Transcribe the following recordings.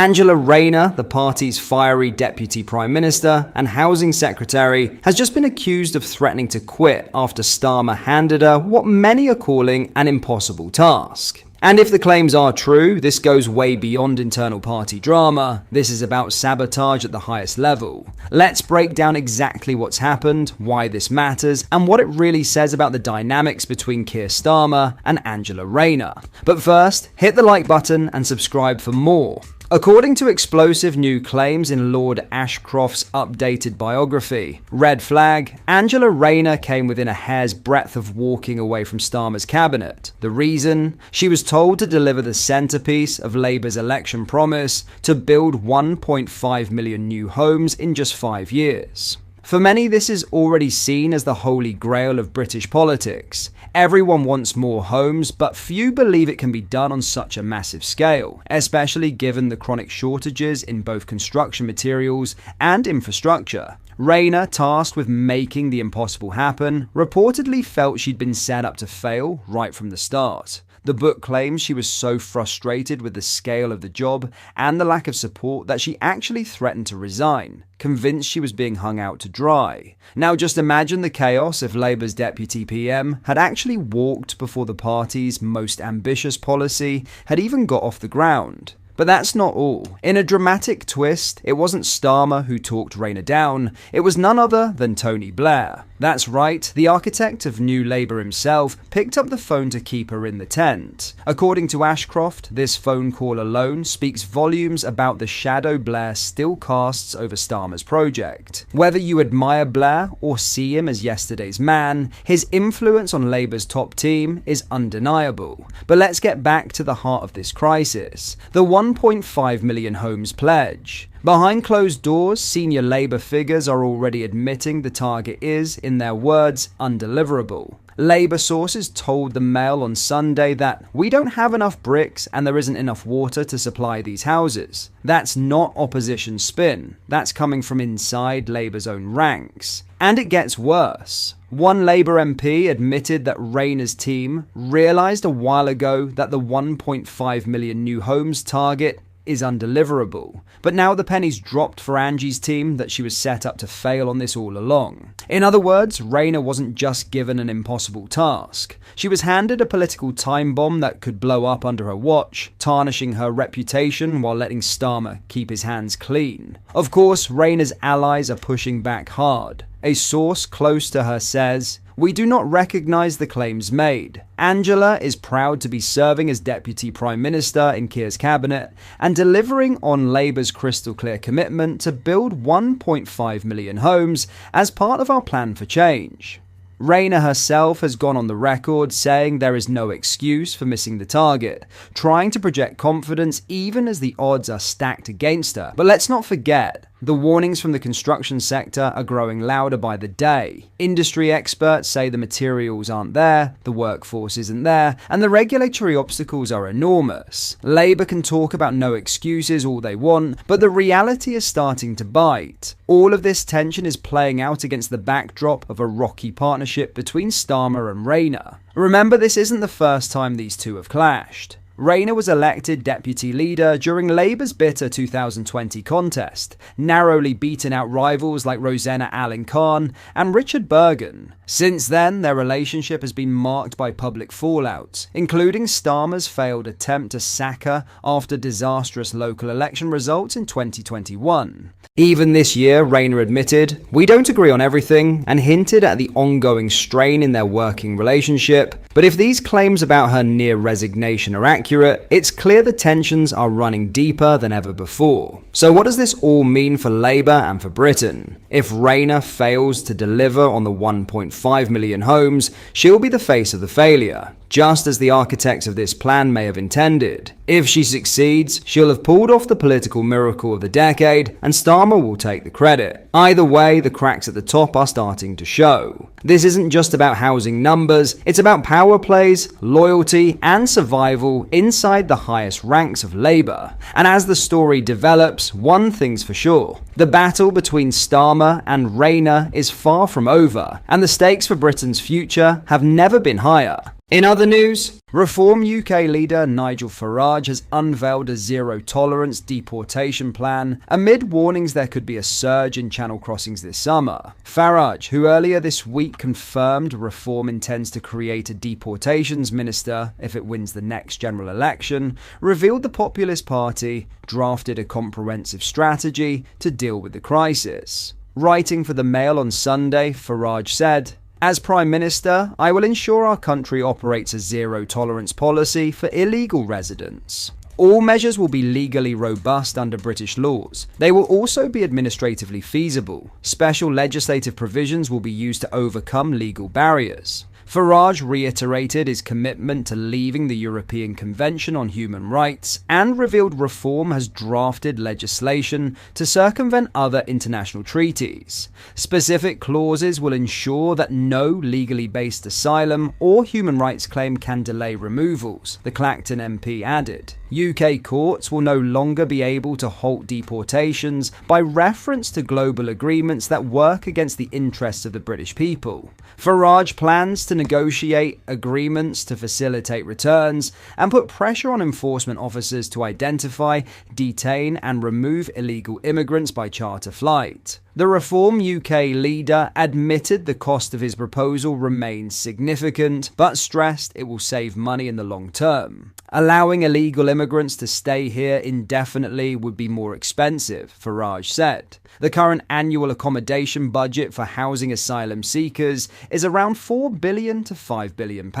Angela Rayner, the party's fiery deputy prime minister and housing secretary, has just been accused of threatening to quit after Starmer handed her what many are calling an impossible task. And if the claims are true, this goes way beyond internal party drama. This is about sabotage at the highest level. Let's break down exactly what's happened, why this matters, and what it really says about the dynamics between Keir Starmer and Angela Rayner. But first, hit the like button and subscribe for more. According to explosive new claims in Lord Ashcroft's updated biography, Red Flag, Angela Rayner came within a hair's breadth of walking away from Starmer's cabinet. The reason? She was told to deliver the centrepiece of Labour's election promise to build 1.5 million new homes in just 5 years. For many, this is already seen as the holy grail of British politics. Everyone wants more homes, but few believe it can be done on such a massive scale, especially given the chronic shortages in both construction materials and infrastructure. Rayner, tasked with making the impossible happen, reportedly felt she'd been set up to fail right from the start. The book claims she was so frustrated with the scale of the job and the lack of support that she actually threatened to resign, convinced she was being hung out to dry. Now just imagine the chaos if Labour's deputy PM had actually walked before the party's most ambitious policy had even got off the ground. But that's not all. In a dramatic twist, it wasn't Starmer who talked Rayner down, it was none other than Tony Blair. That's right, the architect of New Labour himself picked up the phone to keep her in the tent. According to Ashcroft, this phone call alone speaks volumes about the shadow Blair still casts over Starmer's project. Whether you admire Blair or see him as yesterday's man, his influence on Labour's top team is undeniable. But let's get back to the heart of this crisis. The 1.5 million homes pledge. Behind closed doors, senior Labour figures are already admitting the target is, in their words, undeliverable. Labour sources told the Mail on Sunday that we don't have enough bricks and there isn't enough water to supply these houses. That's not opposition spin. That's coming from inside Labour's own ranks. And it gets worse. One Labour MP admitted that Rayner's team realised a while ago that the 1.5 million new homes target is undeliverable. But now the penny's dropped for Angie's team that she was set up to fail on this all along. In other words, Rayner wasn't just given an impossible task. She was handed a political time bomb that could blow up under her watch, tarnishing her reputation while letting Starmer keep his hands clean. Of course, Rayner's allies are pushing back hard. A source close to her says, "We do not recognise the claims made. Angela is proud to be serving as Deputy Prime Minister in Keir's cabinet and delivering on Labour's crystal clear commitment to build 1.5 million homes as part of our plan for change." Rayner herself has gone on the record saying there is no excuse for missing the target, trying to project confidence even as the odds are stacked against her. But let's not forget, the warnings from the construction sector are growing louder by the day. Industry experts say the materials aren't there, the workforce isn't there, and the regulatory obstacles are enormous. Labour can talk about no excuses all they want, but the reality is starting to bite. All of this tension is playing out against the backdrop of a rocky partnership between Starmer and Rayner. Remember, this isn't the first time these two have clashed. Rayner was elected deputy leader during Labour's bitter 2020 contest, narrowly beaten out rivals like Rosanna Allen-Khan and Richard Bergen. Since then, their relationship has been marked by public fallout, including Starmer's failed attempt to sack her after disastrous local election results in 2021. Even this year, Rayner admitted, "We don't agree on everything," and hinted at the ongoing strain in their working relationship. But if these claims about her near resignation are accurate, it's clear the tensions are running deeper than ever before. So what does this all mean for Labour and for Britain? If Rayner fails to deliver on the 1.5 million homes, she'll be the face of the failure, just as the architects of this plan may have intended. If she succeeds, she'll have pulled off the political miracle of the decade, and Starmer will take the credit. Either way, the cracks at the top are starting to show. This isn't just about housing numbers, it's about power plays, loyalty, and survival inside the highest ranks of Labour. And as the story develops, one thing's for sure. The battle between Starmer and Rayner is far from over, and the stakes for Britain's future have never been higher. In other news, Reform UK leader Nigel Farage has unveiled a zero-tolerance deportation plan amid warnings there could be a surge in channel crossings this summer. Farage, who earlier this week confirmed Reform intends to create a deportations minister if it wins the next general election, revealed the Populist Party drafted a comprehensive strategy to deal with the crisis. Writing for the Mail on Sunday, Farage said, "As Prime Minister, I will ensure our country operates a zero-tolerance policy for illegal residents. All measures will be legally robust under British laws. They will also be administratively feasible. Special legislative provisions will be used to overcome legal barriers." Farage reiterated his commitment to leaving the European Convention on Human Rights and revealed Reform has drafted legislation to circumvent other international treaties. Specific clauses will ensure that no legally based asylum or human rights claim can delay removals, the Clacton MP added. UK courts will no longer be able to halt deportations by reference to global agreements that work against the interests of the British people. Farage plans to negotiate agreements to facilitate returns and put pressure on enforcement officers to identify, detain, and remove illegal immigrants by charter flight. The Reform UK leader admitted the cost of his proposal remains significant, but stressed it will save money in the long term. Allowing illegal immigrants to stay here indefinitely would be more expensive, Farage said. The current annual accommodation budget for housing asylum seekers is around £4 billion to £5 billion.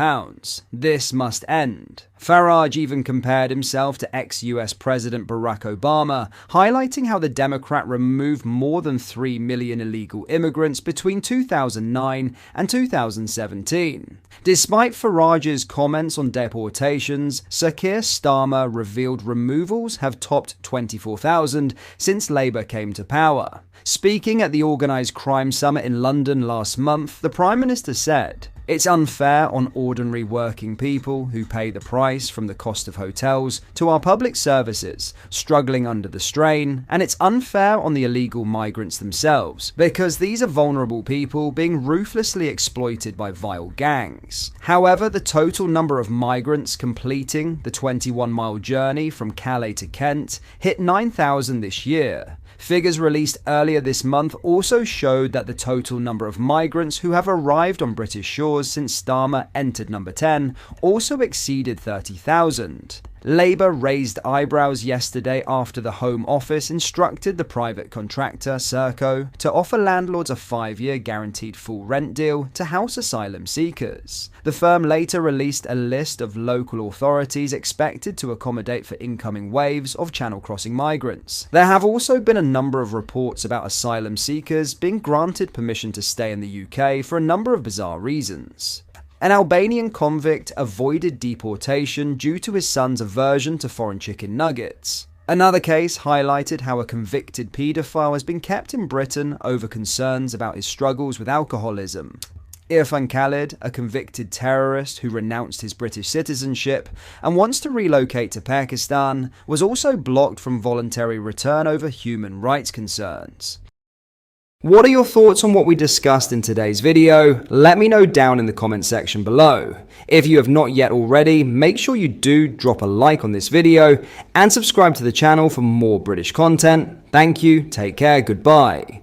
This must end. Farage even compared himself to ex-US President Barack Obama, highlighting how the Democrat removed more than 3 million illegal immigrants between 2009 and 2017. Despite Farage's comments on deportations, Sir Keir Starmer revealed removals have topped 24,000 since Labour came to power. Speaking at the Organised Crime Summit in London last month, the Prime Minister said, "It's unfair on ordinary working people who pay the price from the cost of hotels to our public services, struggling under the strain, and it's unfair on the illegal migrants themselves, because these are vulnerable people being ruthlessly exploited by vile gangs." However, the total number of migrants completing the 21-mile journey from Calais to Kent hit 9,000 this year. Figures released earlier this month also showed that the total number of migrants who have arrived on British shores since Starmer entered number 10 also exceeded 30,000. Labour raised eyebrows yesterday after the Home Office instructed the private contractor Serco to offer landlords a 5-year guaranteed full rent deal to house asylum seekers. The firm later released a list of local authorities expected to accommodate for incoming waves of channel crossing migrants. There have also been a number of reports about asylum seekers being granted permission to stay in the UK for a number of bizarre reasons. An Albanian convict avoided deportation due to his son's aversion to foreign chicken nuggets. Another case highlighted how a convicted paedophile has been kept in Britain over concerns about his struggles with alcoholism. Irfan Khalid, a convicted terrorist who renounced his British citizenship and wants to relocate to Pakistan, was also blocked from voluntary return over human rights concerns. What are your thoughts on what we discussed in today's video? Let me know down in the comment section below. If you have not yet already, make sure you do drop a like on this video and subscribe to the channel for more British content. Thank you, take care, goodbye.